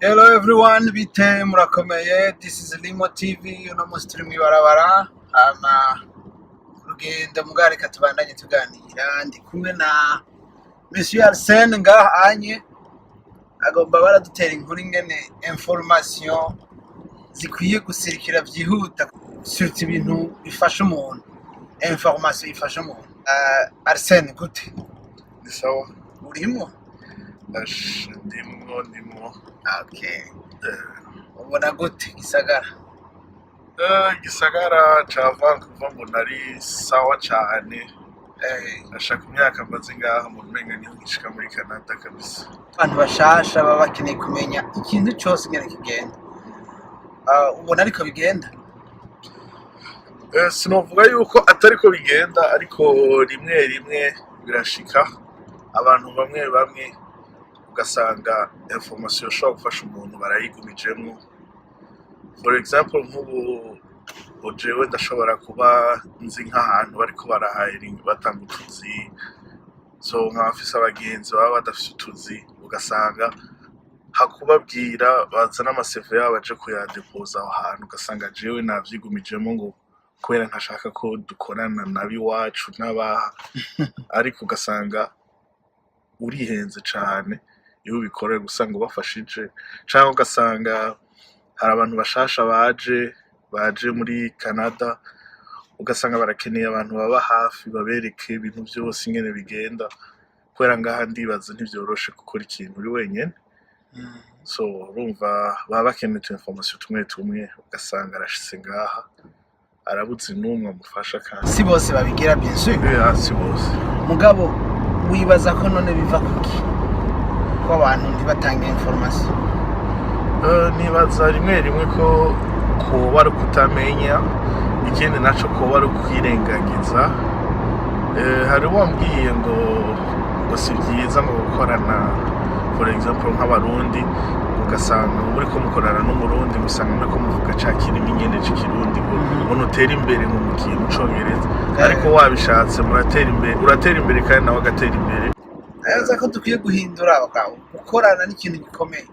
Hello everyone, bite murakomeye. This is Limo TV, uno munsi turi mw'ibarabara rugendo mugare katubandanye tuganira. Ndi kumwe na Monsieur Arsene ngaha anye agomba baradutera inkuru ingene information zikwiye gusirikira vyihuta surtout ibintu bifasha umuntu. Information ifasha umuntu. Arsene gute? Ni sawa. Urimo? Ndimo. Okay. Ubona gute gisagara? Gisagara ca Vancouver mbona ari sawa cane. Nashaka imyaka maze ngaha mu menga niho ngishika muri Canada kabisa. Abantu bashasha baba bakeneye kumenya ikintu cyose ngene kigenda. Ubona ariko bigenda? Sinovuga yuko atariko bigenda, ariko rimwe birashika abantu bamwe ugasanga information ishobora gufasha umuntu barayigumijemo. For example, nk'ubu jewe ndashobora kuba nzi nk'ahantu bariko barahiring batanga utuzi, so nk'abafise abagenzi baba badafise utuzi, ugasanga hakubabwira bazana amaseve yabo baje kuyadepoza aho hantu, ugasanga jewe navyigumijemo ngo kubera ntashaka ko dukorana nabiwacu n'abaha ariko ugasanga urihenze cane iyo ubikoreye, gusanga ubafashije. Canke ugasanga hari abantu bashasha baje muri Canada, ugasanga barakeneye abantu baba hafi babereke ibintu byose ingene bigenda, kubera ngaha ndibaza ntivyoroshe gukora ikintu uri wenyene. So urumva baba bakeneye information tumwe ugasanga arashitse ngaha arabuze n'umwe amufasha. Kandi Si bose babigira bien sûr. si bose. Mugabo wibaza ko none biva kuki ko abantu ntibatanga information? Nibaza rimwe ko kuba ari kutamenya, ikindi naco kuba ari kwirengagiza. Hari wambwiye ngo si byiza ngo gukorana, for example nk'abarundi, ugasanga muri ko mukorana n'umurundi, usanga muri ko muvuga ca kirimi nyene c'ikirundi ngo nutera imbere mu kintu congereza, ariko wabishatse uratera imbere kandi nawe agatera imbere. Ayaza ko dukwiye guhindura abagabo, gukorana n'ikintu gikomeye.